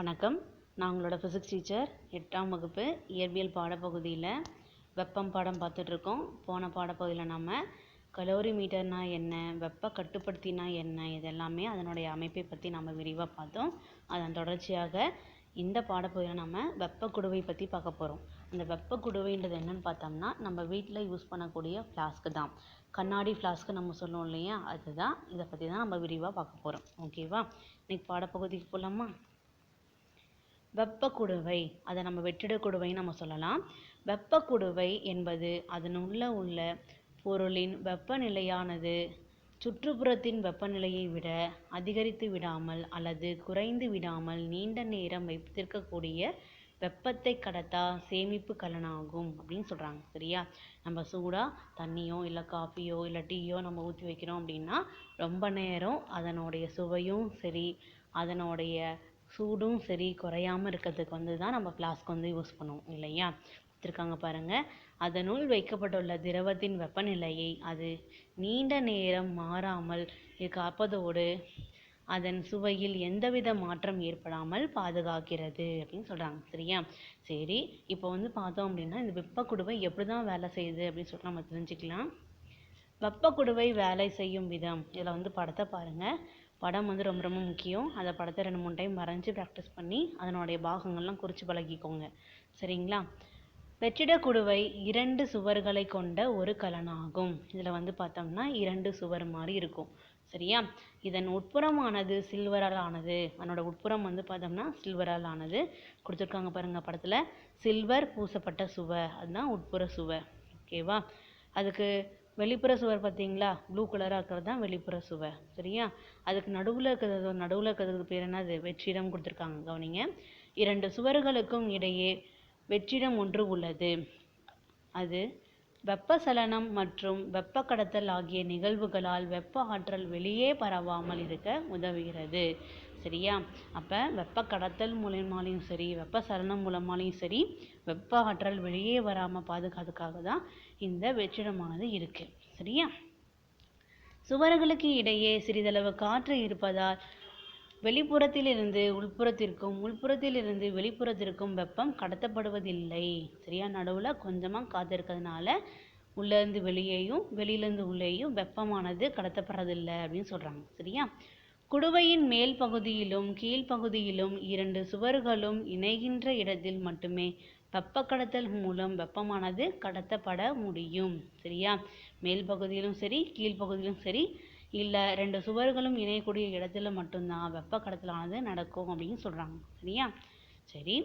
வணக்கம். நான் உங்களோட ஃபிசிக்ஸ் டீச்சர். 8ஆம் வகுப்பு இயற்பியல் பாடப்பகுதியில் வெப்பம் பாடம் பார்த்துட்ருக்கோம். போன பாடப்பகுதியில் நம்ம கலோரிமீட்டர்னா என்ன, வெப்ப கட்டுப்படுத்தினா என்ன, இதெல்லாமே அதனுடைய அமைப்பை பற்றி நம்ம விரிவாக பார்த்தோம். அதன் தொடர்ச்சியாக இந்த பாடப்பகுதியில் நம்ம வெப்ப குடுவை பற்றி பார்க்க போகிறோம். அந்த வெப்ப குடுவைன்றது என்னன்னு பார்த்தோம்னா, நம்ம வீட்டில் யூஸ் பண்ணக்கூடிய ஃப்ளாஸ்க்கு தான். கண்ணாடி ஃப்ளாஸ்க்கு நம்ம சொல்லுவோம் இல்லையா, அதுதான். இதை பற்றி தான் நம்ம விரிவாக பார்க்க போகிறோம். ஓகேவா? இன்னைக்கு பாடப்பகுதிக்கு போகலாமா? வெப்ப குடுவை, அதை நம்ம வெற்றிட குடுவைன்னு நம்ம சொல்லலாம். வெப்ப குடுவை என்பது அதனுள்ள உள்ள பொருளின் வெப்பநிலையானது சுற்றுப்புறத்தின் வெப்பநிலையை விட அதிகரித்து விடாமல் அல்லது குறைந்து விடாமல் நீண்ட நேரம் வைத்திருக்கக்கூடிய வெப்பத்தை கடத்தா சேமிப்பு கலனாகும் அப்படின்னு சொல்கிறாங்க. சரியா? நம்ம சூடாக தண்ணியோ இல்லை காஃபியோ இல்லை டீயோ நம்ம ஊற்றி வைக்கிறோம் அப்படின்னா ரொம்ப நேரம் அதனுடைய சுவையும் சரி அதனுடைய சூடும் சரி குறையாமல் இருக்கிறதுக்கு தான் நம்ம ஃப்ளாஸ்க் யூஸ் பண்ணுவோம் இல்லையா? கொடுத்துருக்காங்க பாருங்கள். அதனுள் வைக்கப்பட்டுள்ள திரவத்தின் வெப்பநிலையை அது நீண்ட நேரம் மாறாமல் காப்பதோடு அதன் சுவையில் எந்தவித மாற்றம் ஏற்படாமல் பாதுகாக்கிறது அப்படின்னு சொல்கிறாங்க. சரியா? சரி, இப்போ பார்த்தோம் அப்படின்னா இந்த வெப்பக்குடுவை எப்படி தான் வேலை செய்யுது அப்படின்னு சொல்லிட்டு நம்ம தெரிஞ்சுக்கலாம். வெப்பக்குடுவை வேலை செய்யும் விதம், இதில் படத்தை பாருங்கள். படம் ரொம்ப ரொம்ப முக்கியம். அந்த படத்தை 2-3 டைம் வரைஞ்சி ப்ராக்டிஸ் பண்ணி அதனுடைய பாகங்கள்லாம் குறித்து பழகிக்கோங்க. சரிங்களா? வெற்றிட குடுவை 2 சுவர்களை கொண்ட ஒரு கலனாகும். இதில் பார்த்தோம்னா 2 சுவர் மாதிரி இருக்கும். சரியா? இதன் உட்புறமானது சில்வரால் ஆனது. அதனோட உட்புறம் பார்த்தோம்னா சில்வரால் ஆனது. கொடுத்துருக்காங்க பாருங்கள் படத்தில். சில்வர் பூசப்பட்ட சுவர், அதுதான் உட்புற சுவர். ஓகேவா? அதுக்கு வெளிப்புற சுவர் பார்த்தீங்களா, ப்ளூ கலராக இருக்கிறது தான் வெளிப்புற சுவர். சரியா? அதுக்கு நடுவில் இருக்கிறது பேர் என்னது? வெற்றிடம் கொடுத்துருக்காங்க. கவனிங்க. 2 சுவர்களுக்கும் இடையே வெற்றிடம் ஒன்று உள்ளது. அது வெப்பசலனம் மற்றும் வெப்ப கடத்தல் ஆகிய நிகழ்வுகளால் வெப்ப ஆற்றல் வெளியே பரவாமல் இருக்க உதவுகிறது. சரியா? அப்போ வெப்ப கடத்தல் மூலமாலையும் சரி வெப்பசலனம் மூலமாலையும் சரி வெப்ப ஆற்றல் வெளியே வராமல் பாதுகாத்துக்காக தான் இந்த வெற்றிடமானது இருக்கு. சரியா? சுவர்களுக்கு இடையே சிறிதளவு காற்று இருப்பதால் வெளிப்புறத்திலிருந்து உள்புறத்திற்கும் உள்புறத்திலிருந்து வெளிப்புறத்திற்கும் வெப்பம் கடத்தப்படுவதில்லை. சரியா? நடுவில் கொஞ்சமாக காற்று இருக்கிறதுனால உள்ளேருந்து வெளியேயும் வெளியிலேருந்து உள்ளேயும் வெப்பமானது கடத்தப்படுறதில்லை அப்படின்னு சொல்கிறாங்க. சரியா? குடுவையின் மேல் பகுதியிலும் கீழ்ப்பகுதியிலும் 2 சுவர்களும் இணைகின்ற இடத்தில் மட்டுமே வெப்ப கடத்தல் மூலம் வெப்பமானது கடத்தப்பட முடியும். சரியா? மேல் பகுதியிலும் சரி கீழ்ப்பகுதியிலும் சரி இல்லை 2 சுவர்களும் இணையக்கூடிய இடத்துல மட்டும்தான் வெப்ப கடத்தலானது நடக்கும் அப்படின்னு சொல்கிறாங்க. சரியா? சரி,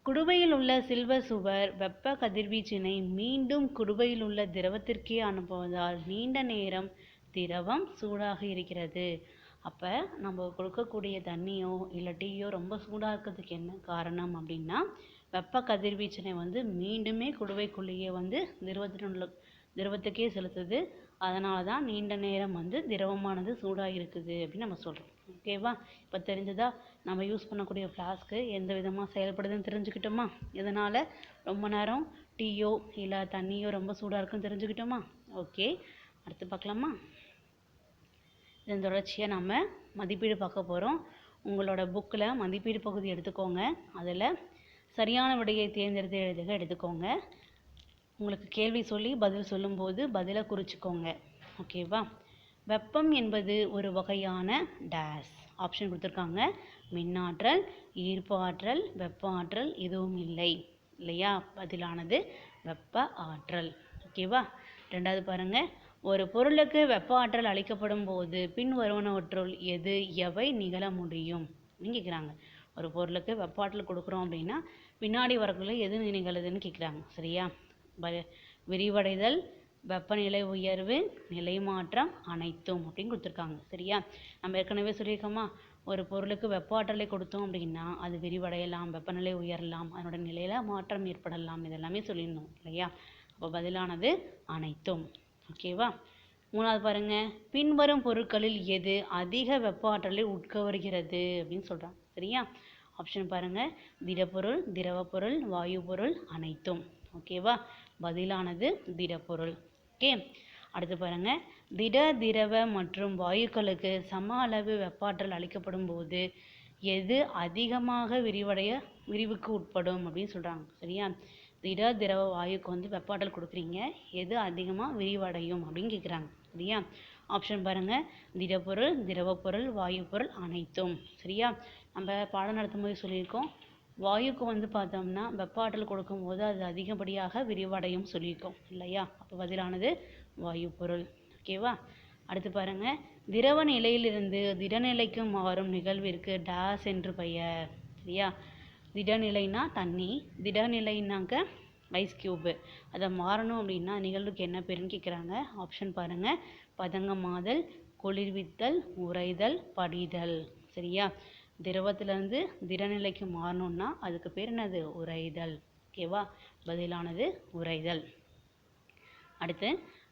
குடுவையில் உள்ள சில்வர் சுவர் வெப்ப கதிர்வீச்சினை மீண்டும் குடுவையில் உள்ள திரவத்திற்கே அனுப்புவதால் நீண்ட நேரம் திரவம் சூடாக இருக்கிறது. அப்போ நம்ம கொடுக்கக்கூடிய தண்ணியோ இல்லை டீயோ ரொம்ப சூடாக இருக்கிறதுக்கு என்ன காரணம் அப்படின்னா வெப்ப கதிர்வீச்சினை மீண்டுமே குடுவைக்குள்ளேயே திரவத்துக்கே செலுத்துது. அதனால தான் நீண்ட நேரம் திரவமானது சூடாக இருக்குது அப்படின்னு நம்ம சொல்கிறோம். ஓகேவா? இப்போ தெரிஞ்சதா? நம்ம யூஸ் பண்ணக்கூடிய ஃப்ளாஸ்க்கு எந்த விதமாக செயல்படுதுன்னு தெரிஞ்சுக்கிட்டோமா? இதனால் ரொம்ப நேரம் டீயோ இல்லை தண்ணியோ ரொம்ப சூடாக இருக்குன்னு தெரிஞ்சுக்கிட்டோமா? ஓகே, அடுத்து பார்க்கலாமா? இதன் தொடர்ச்சியாக நம்ம மதிப்பீடு பார்க்க போகிறோம். உங்களோட புக்கில் மதிப்பீடு பகுதி எடுத்துக்கோங்க. அதில் சரியான விடையை தேர்ந்தெடுத்து எழுதுக எடுத்துக்கோங்க. உங்களுக்கு கேள்வி சொல்லி பதில் சொல்லும்போது பதிலை குறிச்சிக்கோங்க. ஓகேவா? வெப்பம் என்பது ஒரு வகையான டேஸ். ஆப்ஷன் கொடுத்துருக்காங்க. மின்னாற்றல், ஈர்ப்பு ஆற்றல், வெப்ப ஆற்றல் எதுவும் இல்லை இல்லையா? பதிலானது வெப்ப ஆற்றல். ஓகேவா? 2வது பாருங்கள். ஒரு பொருளுக்கு வெப்ப ஆற்றல் அளிக்கப்படும் போது பின் வருவனவற்றுள் எவை நிகழ முடியும் அப்படின்னு கேட்குறாங்க. ஒரு பொருளுக்கு வெப்ப ஆற்றல் கொடுக்குறோம் அப்படின்னா பின்னாடி வரக்குள்ள எது நிகழுதுன்னு கேட்குறாங்க. சரியா? விரிவடைதல், வெப்பநிலை உயர்வு, நிலை மாற்றம் அனைத்தும் அப்படின்னு கொடுத்துருக்காங்க. சரியா? நம்ம ஏற்கனவே சொல்லியிருக்கோமா, ஒரு பொருளுக்கு வெப்ப ஆற்றலை கொடுத்தோம் அப்படின்னா அது விரிவடையலாம், வெப்பநிலை உயரலாம், அதனோட நிலையில் மாற்றம் ஏற்படலாம், இதெல்லாமே சொல்லியிருந்தோம் இல்லையா? அப்போ பதிலானது அனைத்தும். ஓகேவா? 3வது பாருங்க. பின்வரும் பொருட்களில் எது அதிக வெப்ப ஆற்றலை உட்கவருகிறது அப்படின்னு சொல்கிறாங்க. சரியா? ஆப்ஷன் பாருங்க. திடப்பொருள், திரவப்பொருள், வாயு பொருள் அனைத்தும். ஓகேவா? பதிலானது திடப்பொருள். ஓகே, அடுத்து பாருங்க. திட, திரவ மற்றும் வாயுக்களுக்கு சம அளவு வெப்ப ஆற்றல் அளிக்கப்படும் போது எது அதிகமாக விரிவுக்கு உட்படும் அப்படின்னு சொல்கிறாங்க. சரியா? திட திரவ வாயுக்கு வந்து வெப்ப ஆற்றல் கொடுக்குறீங்க, எது அதிகமாக விரிவடையும் அப்படின்னு கேட்குறாங்க. சரியா? ஆப்ஷன் பாருங்கள், திடப்பொருள், திரவப்பொருள், வாயு பொருள் அனைத்தும். சரியா? நம்ம பாடம் நடத்தும் போது சொல்லியிருக்கோம், வாயுக்கு வந்து பார்த்தோம்னா வெப்ப ஆற்றல் கொடுக்கும்போது அது அதிகப்படியாக விரிவடையும் சொல்லியிருக்கோம் இல்லையா? அப்போ பதிலானது வாயு பொருள். ஓகேவா? அடுத்து பாருங்க, திரவ நிலையிலிருந்து திடநிலைக்கு மாறும் நிகழ்விற்கு டேஸ் என்று பெயர். சரியா? திடநிலைனா தண்ணி, திடநிலைனாக்க ஐஸ் கியூபு. அதை மாறணும் அப்படின்னா நிகழ்வுக்கு என்ன பேருன்னு கேட்குறாங்க. ஆப்ஷன் பாருங்க, பதங்கமாதல், குளிர்வித்தல், உறைதல், படிதல். சரியா? திரவத்திலிருந்து திடநிலைக்கு மாறணும்னா அதுக்கு பேர் என்னது? உறைதல். ஓகேவா? பதிலானது உறைதல். அடுத்து,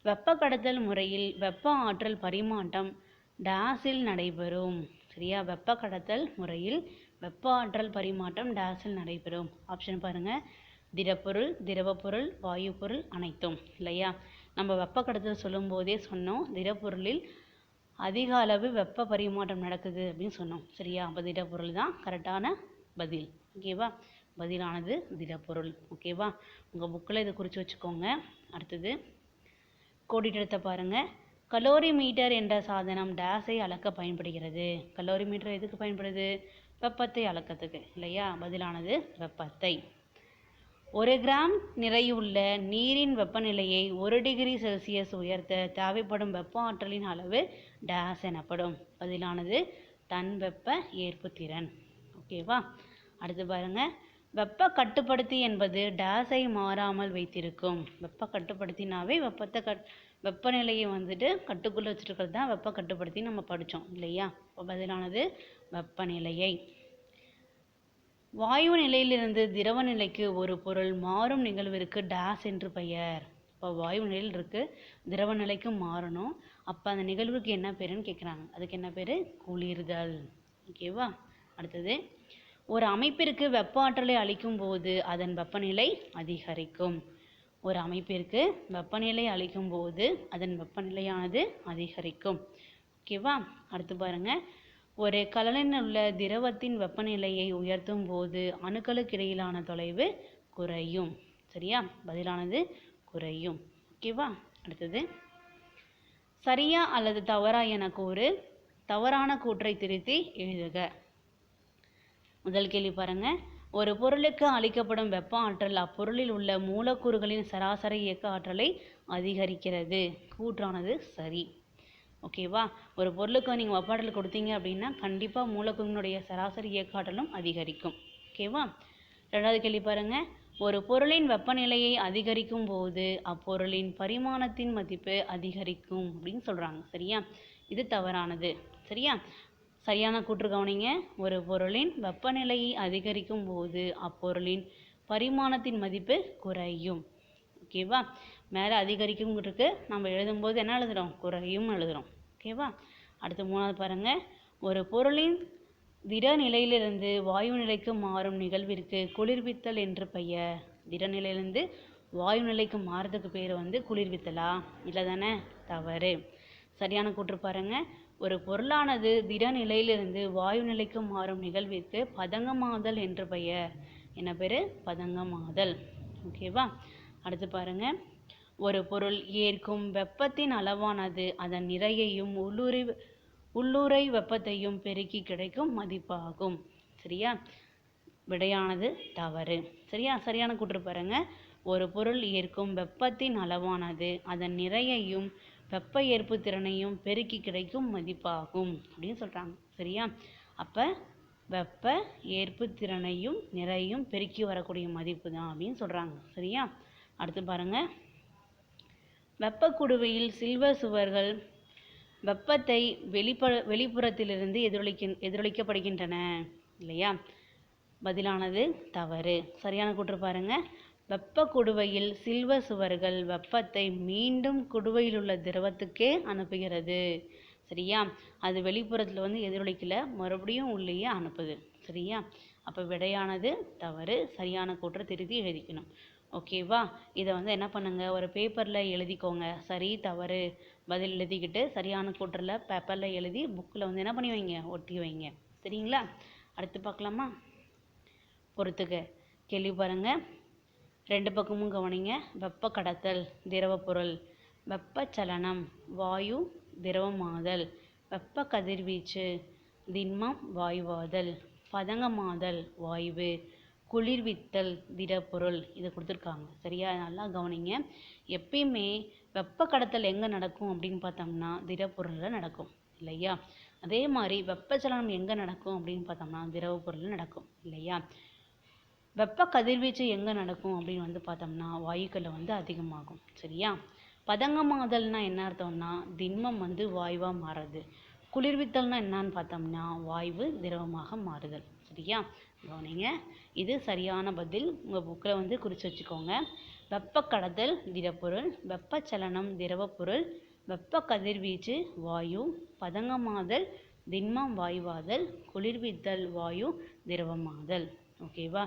வெப்ப கடத்தல் முறையில் வெப்ப ஆற்றல் பரிமாற்றம் டேஸில் நடைபெறும். சரியா? வெப்ப கடத்தல் முறையில் வெப்ப ஆற்றல் பரிமாற்றம் டேஸில் நடைபெறும். ஆப்ஷன் பாருங்க, திடப்பொருள், திரவப்பொருள், வாயு பொருள் அனைத்தும். இல்லையா? நம்ம வெப்ப கடத்தல் சொல்லும் போதே சொன்னோம், திடப்பொருளில் அதிக அளவு வெப்ப பரிமாற்றம் நடக்குது அப்படின்னு சொன்னோம். சரியா? அப்போ திடப்பொருள் தான் கரெக்டான பதில். ஓகேவா? பதிலானது திடப்பொருள். ஓகேவா? உங்கள் புக்கில் இதை குறித்து வச்சுக்கோங்க. அடுத்தது கோடிட்டத்தை பாருங்க. கலோரிமீட்டர் என்ற சாதனம் டேஸை அளக்க பயன்படுகிறது. கலோரிமீட்டர் எதுக்கு பயன்படுது? வெப்பத்தை அளக்கிறதுக்கு. இல்லையா? பதிலானது வெப்பத்தை. 1 கிராம் நிறையுள்ள நீரின் வெப்பநிலையை 1 டிகிரி செல்சியஸ் உயர்த்த தேவைப்படும் வெப்ப ஆற்றலின் அளவு டேஸ் எனப்படும். பதிலானது தன் வெப்ப ஏற்புத்திறன். ஓகேவா? அடுத்து பாருங்க, வெப்ப கட்டுப்படுத்தி என்பது டேஸை மாறாமல் வைத்திருக்கும். வெப்ப கட்டுப்படுத்தினாவே வெப்பநிலையை வந்துட்டு கட்டுக்குள்ளே வச்சுருக்கிறது தான் வெப்ப கட்டுப்படுத்தி நம்ம படித்தோம் இல்லையா? இப்போ பதிலானது வெப்பநிலையை. வாயு நிலையிலிருந்து திரவ நிலைக்கு ஒரு பொருள் மாறும் நிகழ்விற்கு டேஸ் என்று பெயர். இப்போ வாயு நிலையில் இருக்கு, திரவ நிலைக்கு மாறணும், அப்போ அந்த நிகழ்வுக்கு என்ன பேருன்னு கேட்குறாங்க. அதுக்கு என்ன பேர்? குளிர்தல். ஓகேவா? அடுத்தது, ஒரு அமைப்பிற்கு வெப்ப ஆற்றலை அளிக்கும் போது அதன் வெப்பநிலை அதிகரிக்கும். ஒரு அமைப்பிற்கு வெப்பநிலை அளிக்கும் போது அதன் வெப்பநிலையானது அதிகரிக்கும். ஓகேவா? அடுத்து பாருங்க, ஒரு கலனில் உள்ள திரவத்தின் வெப்பநிலையை உயர்த்தும் போது அணுக்களுக்கு இடையிலான தொலைவு குறையும். சரியா? பதிலானது குறையும். ஓகேவா? அடுத்தது, சரியா அல்லது தவறா என கூறு. தவறான கூற்றை திருத்தி எழுதுக. முதல் கேள்வி பாருங்க, ஒரு பொருளுக்கு அளிக்கப்படும் வெப்ப ஆற்றல் அப்பொருளில் உள்ள மூலக்கூறுகளின் சராசரி இயக்க ஆற்றலை அதிகரிக்கிறது. கூற்றானது சரி. ஓகேவா? ஒரு பொருளுக்கு நீங்கள் வெப்ப ஆற்றல் கொடுத்தீங்க அப்படின்னா கண்டிப்பாக மூலக்கூறினுடைய சராசரி இயக்க ஆற்றலும் அதிகரிக்கும். ஓகேவா? ரெண்டாவது கேள்வி பாருங்க, ஒரு பொருளின் வெப்பநிலையை அதிகரிக்கும் போது அப்பொருளின் பரிமாணத்தின் மதிப்பு அதிகரிக்கும் அப்படின்னு சொல்கிறாங்க. சரியா? இது தவறானது. சரியா? சரியான கூற்று கவனிங்க. ஒரு பொருளின் வெப்பநிலையை அதிகரிக்கும் போது அப்பொருளின் பரிமாணத்தின் மதிப்பு குறையும். ஓகேவா? மேலே அதிகரிக்கும் இருக்கு, நம்ம எழுதும்போது என்ன எழுதுகிறோம்? குறையும் எழுதுகிறோம். ஓகேவா? அடுத்து மூணாவது பாருங்க, ஒரு பொருளின் திட நிலையிலிருந்து வாயு நிலைக்கு மாறும் நிகழ்விற்கு குளிர்வித்தல் என்று பெயர். திடநிலையிலிருந்து வாயு நிலைக்கு மாறுறதுக்கு பேர் வந்து குளிர்வித்தலா? இல்லை தானே? தவறு. சரியான கூற்று பாருங்க, ஒரு பொருளானது திட நிலையிலிருந்து வாயு நிலைக்கு மாறும் நிகழ்விற்கு பதங்கமாதல் என்று பெயர். என்ன பேர்? பதங்கமாதல். ஓகேவா? அடுத்து பாருங்க, ஒரு பொருள் ஏற்கும் வெப்பத்தின் அளவானது அதன் நிறையையும் உள்ளுறை வெப்பத்தையும் பெருக்கி கிடைக்கும் மதிப்பாகும். சரியா? விடையானது தவறு. சரியா? சரியான கூற்று பாருங்க, ஒரு பொருள் ஏற்கும் வெப்பத்தின் அளவானது அதன் நிறையையும் வெப்ப ஏற்பு திறனையும் பெருக்கி கிடைக்கும் மதிப்பாகும் அப்படின்னு சொல்கிறாங்க. சரியா? அப்போ வெப்ப ஏற்பு திறனையும் நிறையும் பெருக்கி வரக்கூடிய மதிப்பு தான் அப்படின்னு சொல்கிறாங்க. சரியா? அடுத்து பாருங்க, வெப்ப குடுவையில் சில்வர் சுவர்கள் வெப்பத்தை வெளிப்புறத்திலிருந்து எதிரொலிக்கப்படுகின்றன. இல்லையா? பதிலானது தவறு. சரியான கூற்று பாருங்க, வெப்ப குடுவையில் சில்வர் சுவர்கள் வெப்பத்தை மீண்டும் குடுவையில் உள்ள திரவத்துக்கே அனுப்புகிறது. சரியா? அது வெளிப்புறத்தில் வந்து எதிரொலிக்கல, மறுபடியும் உள்ளேயே அனுப்புது. சரியா? அப்போ விடையானது தவறு. சரியான கூற்றை திருத்தி எழுதிக்கணும். ஓகேவா? இதை வந்து என்ன பண்ணுங்க, ஒரு பேப்பரில் எழுதிக்கோங்க. சரி தவறு பதில் எழுதிக்கிட்டு சரியான கூற்றில் பேப்பரில் எழுதி புக்கில் வந்து என்ன பண்ணி வைங்க? ஒட்டி வைங்க. சரிங்களா? அடுத்து பார்க்கலாமா? பொறுத்துக. கேள்வி பாருங்க. 2 பக்கமும் கவனிங்க. வெப்ப கடத்தல் திரவ பொருள், வெப்பச்சலனம் வாயு திரவமாதல், வெப்ப கதிர்வீச்சு திண்மம் வாயுவாதல், பதங்கமாதல் வாயு, குளிர்வித்தல் திடப்பொருள். இதை கொடுத்துருக்காங்க. சரியா? நல்லா கவனிங்க. எப்பயுமே வெப்ப கடத்தல் எங்கே நடக்கும் அப்படின்னு பார்த்தோம்னா திடப்பொருளில் நடக்கும் இல்லையா? அதே மாதிரி வெப்பச்சலனம் எங்கே நடக்கும் அப்படின்னு பார்த்தோம்னா திரவ பொருளில் நடக்கும் இல்லையா? வெப்ப கதிர்வீச்சு எங்கே நடக்கும் அப்படின்னு வந்து பார்த்தோம்னா வாயுக்களில் அதிகமாகும். சரியா? பதங்கமாதல்னா என்ன அர்த்தம்னா திண்மம் வாயுவாக மாறுறது. குளிர்வித்தல்னா என்னன்னு பார்த்தோம்னா வாயு திரவமாக மாறுதல். சரியா? கவனிங்க. இது சரியான பதில். உங்கள் புக்கில் குறித்து வச்சுக்கோங்க. வெப்ப கடத்தல் திடப்பொருள், வெப்பச்சலனம் திரவப்பொருள், வெப்ப கதிர்வீச்சு வாயு, பதங்கமாதல் திண்மம் வாயுவாதல், குளிர்வித்தல் வாயு திரவமாதல். ஓகேவா?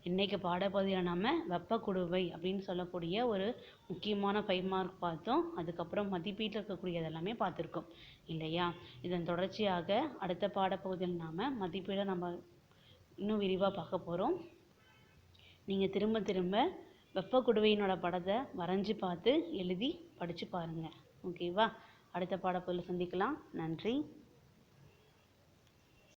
இன்னைக்கு பாடப்பகுதியில் நம்ம வெப்ப குடுவை அப்படின்னு சொல்லக்கூடிய ஒரு முக்கியமான 5 மார்க் பார்த்தோம். அதுக்கப்புறம் மதிப்பீட்டில் இருக்கக்கூடிய எல்லாமே பார்த்துருக்கோம் இல்லையா? இதன் தொடர்ச்சியாக அடுத்த பாடப்பகுதியில் நாம் மதிப்பீடை நம்ம இன்னும் விரிவாக பார்க்க போகிறோம். நீங்கள் திரும்ப திரும்ப வெப்ப குடுவையினோட படத்தை வரைஞ்சி பார்த்து எழுதி படித்து பாருங்கள். ஓகேவா? அடுத்த பாடப்பகுதியில் சந்திக்கலாம். நன்றி.